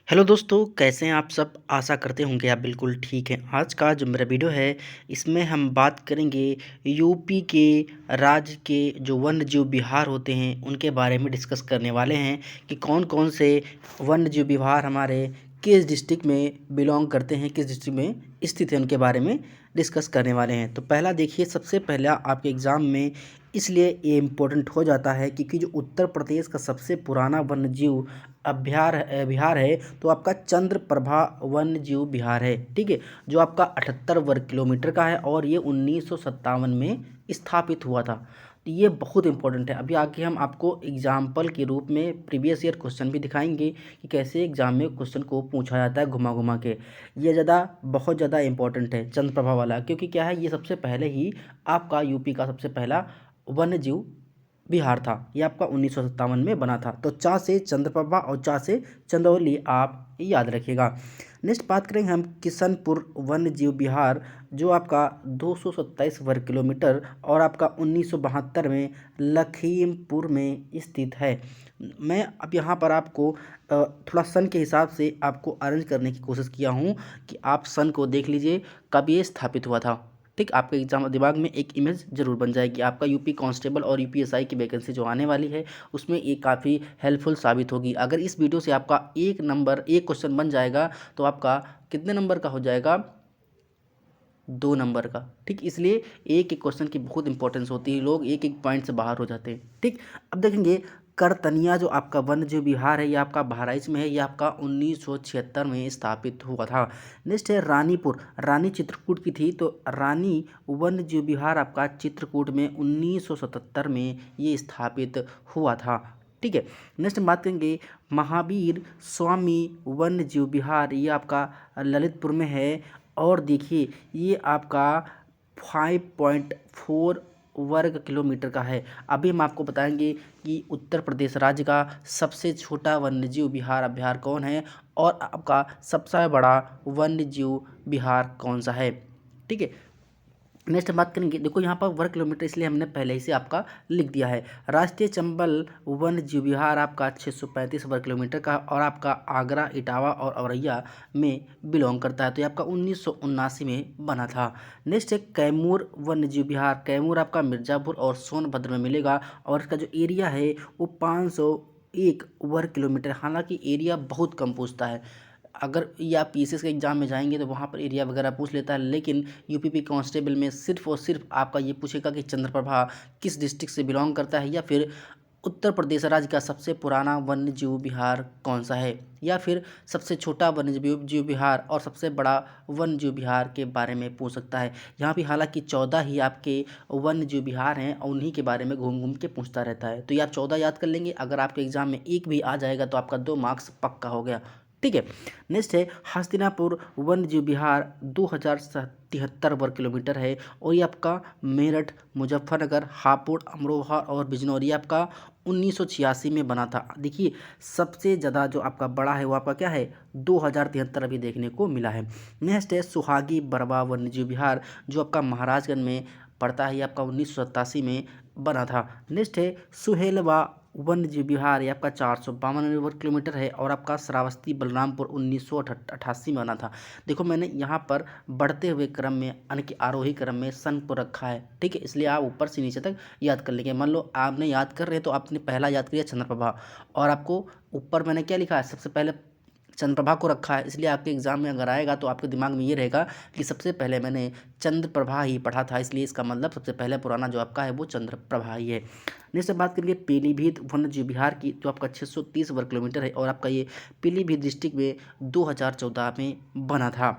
Hello दोस्तों, कैसे हैं आप सब? आशा करते होंगे आप बिल्कुल ठीक हैं। आज का जो मेरा वीडियो है, इसमें हम बात करेंगे यूपी के राज्य के जो वन्यजीव विहार होते हैं, उनके बारे में डिस्कस करने वाले हैं कि कौन-कौन से वन्यजीव विहार हमारे किस डिस्ट्रिक्ट में बिलॉन्ग करते हैं, किस डिस्ट्रिक्ट में स्थित है, उनके बारे में डिस्कस करने वाले हैं। तो पहला देखिए, सबसे पहला आपके एग्ज़ाम में इसलिए ये इम्पोर्टेंट हो जाता है क्योंकि जो उत्तर प्रदेश का सबसे पुराना वन्यजीव विहार है, तो आपका चंद्रप्रभा वन्य जीव विहार है। ठीक है, जो आपका 78 वर्ग किलोमीटर का है और ये 1957 में स्थापित हुआ था। तो ये बहुत इंपॉर्टेंट है। अभी आगे हम आपको एग्जाम्पल के रूप में प्रीवियस ईयर क्वेश्चन भी दिखाएंगे कि कैसे एग्जाम में क्वेश्चन को पूछा जाता है घुमा घुमा के। ये बहुत ज़्यादा इंपॉर्टेंट है चंद्रप्रभा वाला, क्योंकि क्या है, ये सबसे पहले ही आपका यूपी का सबसे पहला वन्य जीव बिहार था। ये आपका 1957 में बना था। तो चा से चंद्रप्रभा और चा से चंदौली आप याद रखिएगा। नेक्स्ट बात करेंगे हम किशनपुर वन्य जीव विहार, जो आपका 227 वर्ग किलोमीटर और आपका 1972 में लखीमपुर में स्थित है। मैं अब यहाँ पर आपको थोड़ा सन के हिसाब से आपको अरेंज करने की कोशिश किया हूँ कि आप सन को देख लीजिए कब ये स्थापित हुआ था। ठीक, आपके एग्जाम दिमाग में एक इमेज जरूर बन जाएगी। आपका यूपी कांस्टेबल और यूपीएसआई की वैकेंसी जो आने वाली है, उसमें ये काफ़ी हेल्पफुल साबित होगी। अगर इस वीडियो से आपका एक क्वेश्चन बन जाएगा, तो आपका कितने नंबर का हो जाएगा? 2 नंबर का। ठीक, इसलिए एक एक क्वेश्चन की बहुत इंपॉर्टेंस होती है, लोग एक एक पॉइंट से बाहर हो जाते हैं। ठीक, अब देखेंगे करतनिया जो आपका वन्य जीव विहार है, ये आपका बहराइच में है। ये आपका 1976 में स्थापित हुआ था। नेक्स्ट है रानीपुर, रानी चित्रकूट की थी, तो रानी वन्य जीव विहार आपका चित्रकूट में 1977 में ये स्थापित हुआ था। ठीक है, नेक्स्ट बात करेंगे महावीर स्वामी वन्य जीव विहार, ये आपका ललितपुर में है। और देखिए, ये आपका 5.4 वर्ग किलोमीटर का है। अभी हम आपको बताएंगे कि उत्तर प्रदेश राज्य का सबसे छोटा वन्यजीव विहार अभ्यार कौन है और आपका सबसे बड़ा वन्यजीव विहार कौन सा है। ठीक है, नेक्स्ट बात करेंगे। देखो यहाँ पर वर्ग किलोमीटर इसलिए हमने पहले ही से आपका लिख दिया है। राष्ट्रीय चंबल वन्य जीव विहार आपका 635 वर्ग किलोमीटर का और आपका आगरा, इटावा और औरैया में बिलोंग करता है। तो ये आपका 1979 में बना था। नेक्स्ट है कैमूर वन्य जीव विहार, कैमूर आपका मिर्जापुर और सोनभद्र में मिलेगा और इसका जो एरिया है वो 501 वर्ग किलोमीटर। हालांकि एरिया बहुत कम पूछता है। अगर या पीसीएस के एग्जाम में जाएंगे तो वहाँ पर एरिया वगैरह पूछ लेता है, लेकिन यूपीपी कांस्टेबल में सिर्फ और सिर्फ आपका ये पूछेगा कि चंद्रप्रभा किस डिस्ट्रिक्ट से बिलोंग करता है, या फिर उत्तर प्रदेश राज्य का सबसे पुराना वन्य जीव विहार कौन सा है, या फिर सबसे छोटा वन्य जीव विहार और सबसे बड़ा वन्य जीव विहार के बारे में पूछ सकता है। यहाँ भी हालांकि 14 ही आपके वन्य जीव विहार हैं और उन्हीं के बारे में घूम घूम के पूछता रहता है। तो ये आप 14 याद कर लेंगे। अगर आपके एग्जाम में एक भी आ जाएगा तो आपका 2 मार्क्स पक्का हो गया। ठीक है, नेक्स्ट है हस्तिनापुर वन्य जीव विहार, 2073 वर्ग किलोमीटर है और ये आपका मेरठ, मुजफ्फरनगर, हापुड़, अमरोहा और बिजनौर आपका 1986 में बना था। देखिए, सबसे ज़्यादा जो आपका बड़ा है वो आपका क्या है, 2073 अभी देखने को मिला है। नेक्स्ट है सुहागी बरवा वन्य जीव विहार, जो आपका महाराजगंज में पड़ता है। ये आपका 1987 में बना था। नेक्स्ट है सुहेलवा वन्य जीव विहार, ये आपका 452 वर्ग किलोमीटर है और आपका श्रावस्ती बलरामपुर 1988 में बना था। देखो, मैंने यहाँ पर बढ़ते हुए क्रम में यानी कि आरोही क्रम में सन को रखा है। ठीक है, इसलिए आप ऊपर से नीचे तक याद कर लेंगे। मान लो आपने याद कर रहे हैं तो आपने पहला याद किया चंद्रप्रभा, और आपको ऊपर मैंने क्या लिखा है, सबसे पहले चंद्रप्रभा को रखा है। इसलिए आपके एग्जाम में अगर आएगा तो आपके दिमाग में ये रहेगा कि सबसे पहले मैंने चंद्रप्रभा ही पढ़ा था, इसलिए इसका मतलब सबसे पहले पुराना जो आपका है वो चंद्रप्रभा ही है। नेक्स्ट बात करेंगे पीलीभीत वन्य जीव विहार की, जो आपका 630 वर्ग किलोमीटर है और आपका ये पीलीभीत डिस्ट्रिक्ट में 2014 में बना था।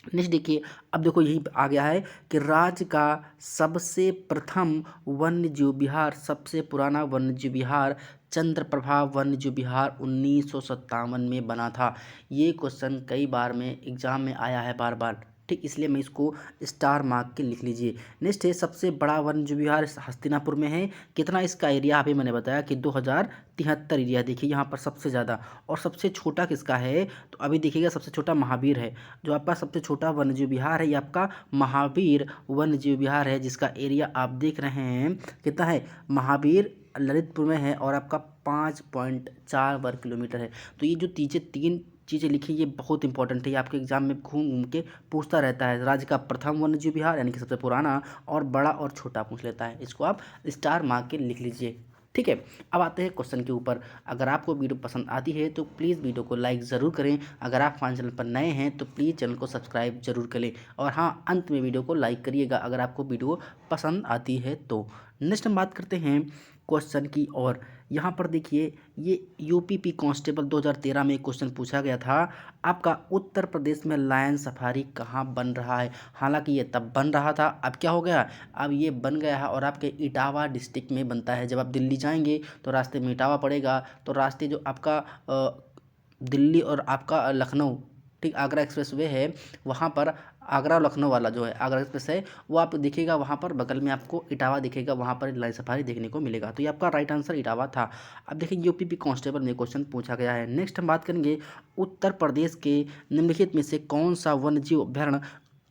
नेक्स्ट देखिए, अब देखो यही आ गया है कि राज्य का सबसे प्रथम वन्य जीव विहार, सबसे पुराना वन्य जीव विहार चंद्रप्रभा वन्य जीव विहार 1957 में बना था। ये क्वेश्चन कई बार में एग्जाम में आया है बार बार। ठीक, इसलिए मैं इसको स्टार मार्क के लिख लीजिए। नेक्स्ट है सबसे बड़ा वन्य जीव विहार हस्तिनापुर में है। कितना इसका एरिया, अभी मैंने बताया कि 2073 एरिया। देखिए यहाँ पर सबसे ज़्यादा। और सबसे छोटा किसका है, तो अभी देखिएगा सबसे छोटा महावीर है। जो आपका सबसे छोटा वन्यजीव विहार है ये आपका महावीर वन्यजीव विहार है, जिसका एरिया आप देख रहे हैं कितना है, महावीर ललितपुर में है और आपका 5.4 वर्ग किलोमीटर है। तो ये जो तीन चीज़ें लिखी ये बहुत इंपॉर्टेंट है, ये आपके एग्जाम में घूम घूम के पूछता रहता है। राज्य का प्रथम वन्यजीव विहार यानी कि सबसे पुराना, और बड़ा और छोटा पूछ लेता है। इसको आप स्टार मार्क के लिख लीजिए, ठीक है। अब आते हैं क्वेश्चन के ऊपर। अगर आपको वीडियो पसंद आती है तो प्लीज़ वीडियो को लाइक ज़रूर करें। अगर आप हमारे चैनल पर नए हैं तो प्लीज़ चैनल को सब्सक्राइब जरूर करें, और हाँ, अंत में वीडियो को लाइक करिएगा अगर आपको वीडियो पसंद आती है तो। नेक्स्ट हम बात करते हैं क्वेश्चन की, और यहाँ पर देखिए ये यूपीपी कांस्टेबल 2013 में क्वेश्चन पूछा गया था, आपका उत्तर प्रदेश में लायन सफारी कहाँ बन रहा है। हालांकि ये तब बन रहा था, अब क्या हो गया, अब ये बन गया है और आपके इटावा डिस्ट्रिक्ट में बनता है। जब आप दिल्ली जाएंगे तो रास्ते में इटावा पड़ेगा, तो रास्ते जो आपका दिल्ली और आपका लखनऊ, ठीक, आगरा एक्सप्रेस वे है, वहाँ पर आगरा लखनऊ वाला जो है आगरा एक्सप्रेस है, वो आप दिखेगा, वहाँ पर बगल में आपको इटावा दिखेगा, वहाँ पर लाइन सफारी देखने को मिलेगा। तो ये आपका राइट आंसर इटावा था। अब देखिए यूपीपी कांस्टेबल में क्वेश्चन पूछा गया है। नेक्स्ट हम बात करेंगे उत्तर प्रदेश के निम्नलिखित में से कौन सा वन्यजीव अभ्यारण्य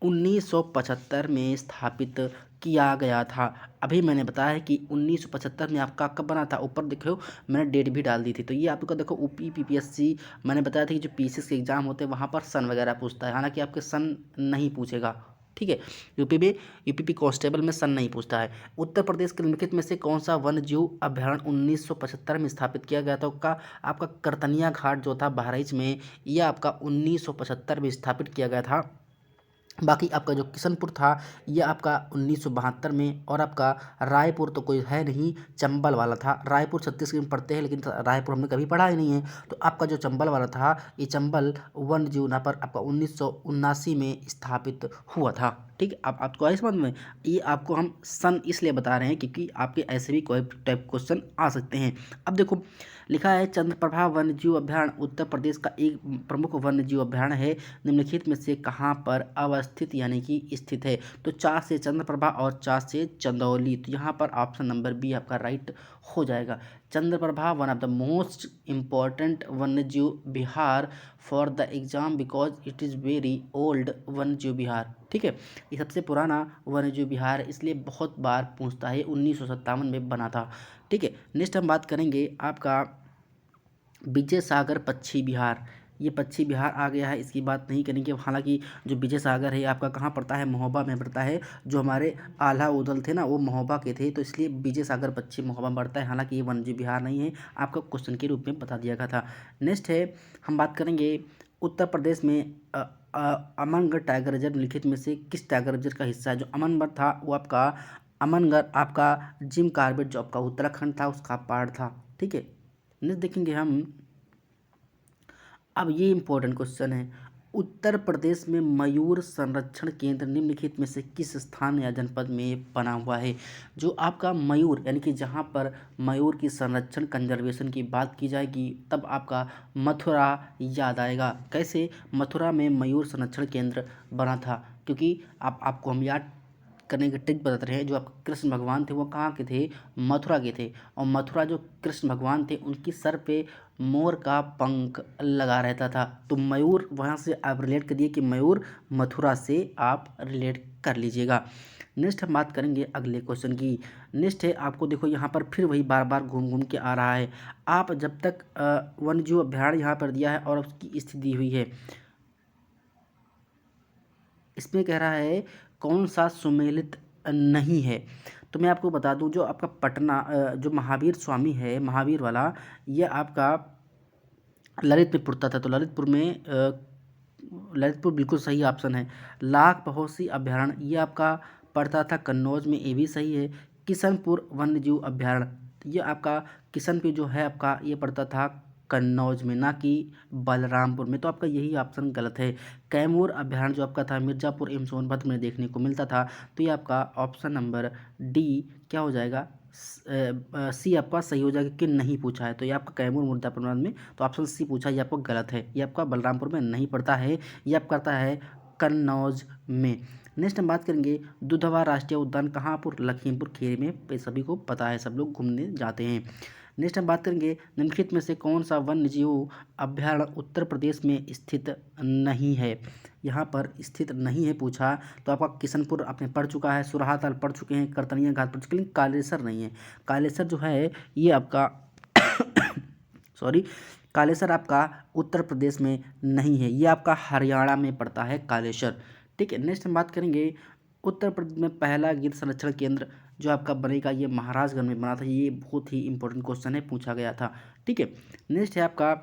1975 में स्थापित किया गया था। अभी मैंने बताया है कि 1975 में आपका कब बना था, ऊपर देखो मैंने डेट भी डाल दी थी। तो ये आपका देखो ऊपी पीपीएससी, मैंने बताया था कि जो पीसीएस के एग्जाम होते हैं वहाँ पर सन वगैरह पूछता है, हालांकि आपके सन नहीं पूछेगा, ठीक है। यूपीपी कांस्टेबल में सन नहीं पूछता है। उत्तर प्रदेश के निम्नलिखित में से कौन सा वन्यजीव अभ्यारण्य 1975 में स्थापित किया गया था। आपका करतनिया घाट जो था बहराइच में, यह आपका 1975 में स्थापित किया गया था। बाकी आपका जो किशनपुर था ये आपका 1972 में, और आपका रायपुर तो कोई है नहीं, चंबल वाला था। रायपुर छत्तीसगढ़ में पढ़ते हैं लेकिन रायपुर हमने कभी पढ़ा ही नहीं है। तो आपका जो चंबल वाला था, ये चंबल वन्यजीव यहाँ पर आपका 1979 में स्थापित हुआ था, ठीक है। अब आपको आई समझ में, ये आपको हम सन इसलिए बता रहे हैं क्योंकि आपके ऐसे भी कोई टाइप क्वेश्चन आ सकते हैं। अब देखो लिखा है चंद्रप्रभा वन्यजीव अभ्यारण्य उत्तर प्रदेश का एक प्रमुख वन्यजीव अभ्यारण्य है, निम्नलिखित में से कहाँ पर अवस्थित यानी कि स्थित है। तो 4 से चंद्रप्रभा और 4 से चंदौली, तो यहाँ पर ऑप्शन नंबर बी आपका राइट हो जाएगा। Chandraprabha one of the most important वन्यजीव विहार for the exam because it is very old वन्यजीव विहार, ठीक है। ये सबसे पुराना वन्यजीव विहार है, इसलिए बहुत बार पूछता है, 1957 में बना था, ठीक है। नेक्स्ट हम बात करेंगे आपका विजय सागर पक्षी विहार। ये पक्षी विहार आ गया है, इसकी बात नहीं करेंगे। हालांकि जो विजय सागर है आपका कहाँ पड़ता है, महोबा में पड़ता है। जो हमारे आल्हा उदल थे ना वो महोबा के थे, तो इसलिए विजय सागर पक्षी महोबा में पड़ता है। हालांकि ये वन्यजीव विहार नहीं है, आपको क्वेश्चन के रूप में बता दिया गया था। नेक्स्ट है हम बात करेंगे उत्तर प्रदेश में अमनगढ़ टाइगर रिजर्व निम्नलिखित में से किस टाइगर रिजर्व का हिस्सा है। जो अमनगढ़ था वो आपका अमनगढ़ आपका जिम कार्बेट जो आपका उत्तराखंड था उसका पार्ट था, ठीक है। नेक्स्ट देखेंगे हम, अब ये इंपॉर्टेंट क्वेश्चन है, उत्तर प्रदेश में मयूर संरक्षण केंद्र निम्नलिखित में से किस स्थान या जनपद में बना हुआ है। जो आपका मयूर यानी कि जहाँ पर मयूर की संरक्षण कंजर्वेशन की बात की जाएगी तब आपका मथुरा याद आएगा। कैसे, मथुरा में मयूर संरक्षण केंद्र बना था, क्योंकि आपको हम याद करने के ट्रिक बताते रहे। जो आपके कृष्ण भगवान थे वो कहाँ के थे, मथुरा के थे, और मथुरा जो कृष्ण भगवान थे उनकी सर पे मोर का पंख लगा रहता था। तो मयूर वहाँ से आप रिलेट करिए कि मयूर मथुरा से आप रिलेट कर लीजिएगा। नेक्स्ट हम बात करेंगे अगले क्वेश्चन की। नेक्स्ट है आपको देखो यहाँ पर फिर वही बार बार घूम घूम के आ रहा है। आप जब तक वन्यजीव अभ्यारण्य यहाँ पर दिया है और उसकी स्थिति दी हुई है, इसमें कह रहा है कौन सा सुमेलित नहीं है। तो मैं आपको बता दूं जो आपका पटना जो महावीर स्वामी है, महावीर वाला, ये आपका ललित में पड़ता था। तो ललितपुर बिल्कुल सही ऑप्शन है। लाख बहोसी अभ्यारण्य ये आपका पड़ता था कन्नौज में, ये भी सही है। किशनपुर वन्यजीव अभ्यारण्य ये आपका किशन पे जो है आपका ये पड़ता था कन्नौज में, ना कि बलरामपुर में। तो आपका यही ऑप्शन गलत है। कैमूर अभ्यारण्य जो आपका था मिर्ज़ापुर एवं सोनभद्र में देखने को मिलता था। तो ये आपका ऑप्शन नंबर डी क्या हो जाएगा, सी आपका सही हो जाएगा कि नहीं पूछा है। तो ये आपका कैमूर मुर्दापुर में, तो ऑप्शन सी पूछा, ये आपको गलत है। ये आपका बलरामपुर में नहीं पड़ता है, ये आप करता है कन्नौज में। नेक्स्ट हम बात करेंगे दुधवा राष्ट्रीय उद्यान कहाँ पर, लखीमपुर खीरी में, पे सभी को पता है, सब लोग घूमने जाते हैं। नेक्स्ट हम बात करेंगे निम्नलिखित में से कौन सा वन्य जीव अभ्यारण्य उत्तर प्रदेश में स्थित नहीं है। यहाँ पर स्थित नहीं है पूछा तो आपका किशनपुर आपने पढ़ चुका है, सुरहाताल पढ़ चुके हैं, करतनिया घाट पढ़ चुके हैं, लेकिन कालेसर नहीं है। कालेसर जो है ये आपका सॉरी, कालेसर आपका उत्तर प्रदेश में नहीं है, ये आपका हरियाणा में पड़ता है कालेसर। ठीक है, नेक्स्ट हम बात करेंगे उत्तर प्रदेश में पहला गिद्ध संरक्षण केंद्र जो आपका बनेगा ये महाराजगंज में बना था। ये बहुत ही इंपॉर्टेंट क्वेश्चन है, पूछा गया था। ठीक है, नेक्स्ट है आपका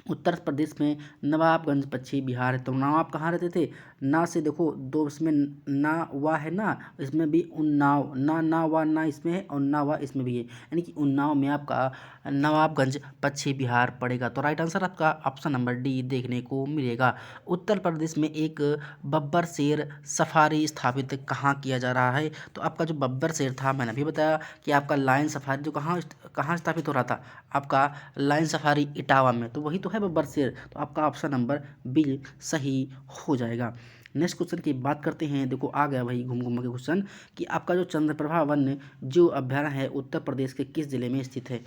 उत्तर प्रदेश में नवाबगंज पश्चिम बिहार है। तो नवाब कहाँ रहते थे? ना से देखो दो इसमें ना वा है ना, इसमें भी उन्नाव, ना वा ना इसमें है और ना वा इसमें भी है, यानी कि उन्नाव में आपका नवाबगंज पश्चिम बिहार पड़ेगा। तो राइट आंसर आपका ऑप्शन नंबर डी देखने को मिलेगा। उत्तर प्रदेश में एक बब्बर शेर सफारी स्थापित कहाँ किया जा रहा है? तो आपका जो बब्बर शेर था मैंने अभी बताया कि आपका लायन सफारी जो कहाँ स्थापित हो रहा था, आपका लायन सफारी इटावा में, तो वही तो है बब्बर शेर। तो आपका ऑप्शन नंबर बी सही हो जाएगा। नेक्स्ट क्वेश्चन की बात करते हैं। देखो आ गया वही घूम घूम के क्वेश्चन कि आपका जो चंद्रप्रभा वन्य जीव अभ्यारण्य है उत्तर प्रदेश के किस जिले में स्थित है।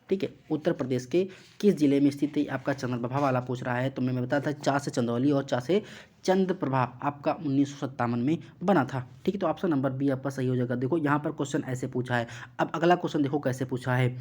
ठीक है, उत्तर प्रदेश के किस जिले में स्थित है आपका चंद्रप्रभा वाला पूछ रहा है। तो मैं बताया था चा से चंदौली और चा से चंद्रप्रभा आपका 1957 में बना था। ठीक है, तो ऑप्शन नंबर बी आपका सही हो जाएगा। देखो यहाँ पर क्वेश्चन ऐसे पूछा है। अब अगला क्वेश्चन देखो कैसे पूछा है।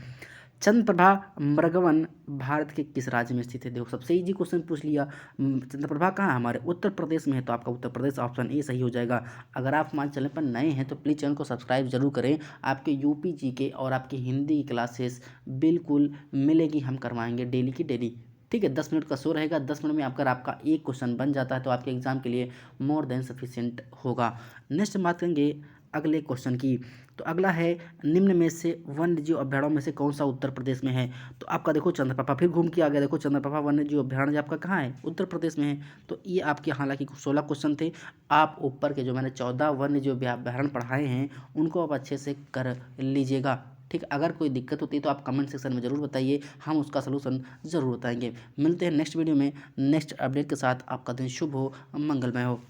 चंद्रप्रभा मृगवन भारत के किस राज्य में स्थित है? देखो सबसे इजी क्वेश्चन पूछ लिया। चंद्रप्रभा कहाँ है? हमारे उत्तर प्रदेश में है, तो आपका उत्तर प्रदेश ऑप्शन ए सही हो जाएगा। अगर आप हमारे चैनल पर नए हैं तो प्लीज़ चैनल को सब्सक्राइब जरूर करें। आपके यूपी जीके और आपकी हिंदी की क्लासेस बिल्कुल मिलेगी, हम करवाएंगे डेली की डेली। ठीक है, 10 मिनट का शो रहेगा। 10 मिनट में अगर आपका एक क्वेश्चन बन जाता है तो आपके एग्जाम के लिए मोर देन सफिशिएंट होगा। नेक्स्ट बात करेंगे अगले क्वेश्चन की। तो अगला है निम्न में से वन्य जीव अभ्यारण्यों में से कौन सा उत्तर प्रदेश में है? तो आपका देखो चंद्रप्रभा फिर घूम के आ गया। देखो चंद्रप्रभा वन्य जीव अभ्यारण्य आपका कहाँ है? उत्तर प्रदेश में है। तो ये आपके हालांकि 16 क्वेश्चन थे, आप ऊपर के जो मैंने 14 वन्य जीव अभ्यारण्य पढ़ाए हैं उनको आप अच्छे से कर लीजिएगा। ठीक, अगर कोई दिक्कत होती है तो आप कमेंट सेक्शन में ज़रूर बताइए, हम उसका सलूशन ज़रूर बताएंगे। मिलते हैं नेक्स्ट वीडियो में नेक्स्ट अपडेट के साथ। आपका दिन शुभ हो, मंगलमय हो।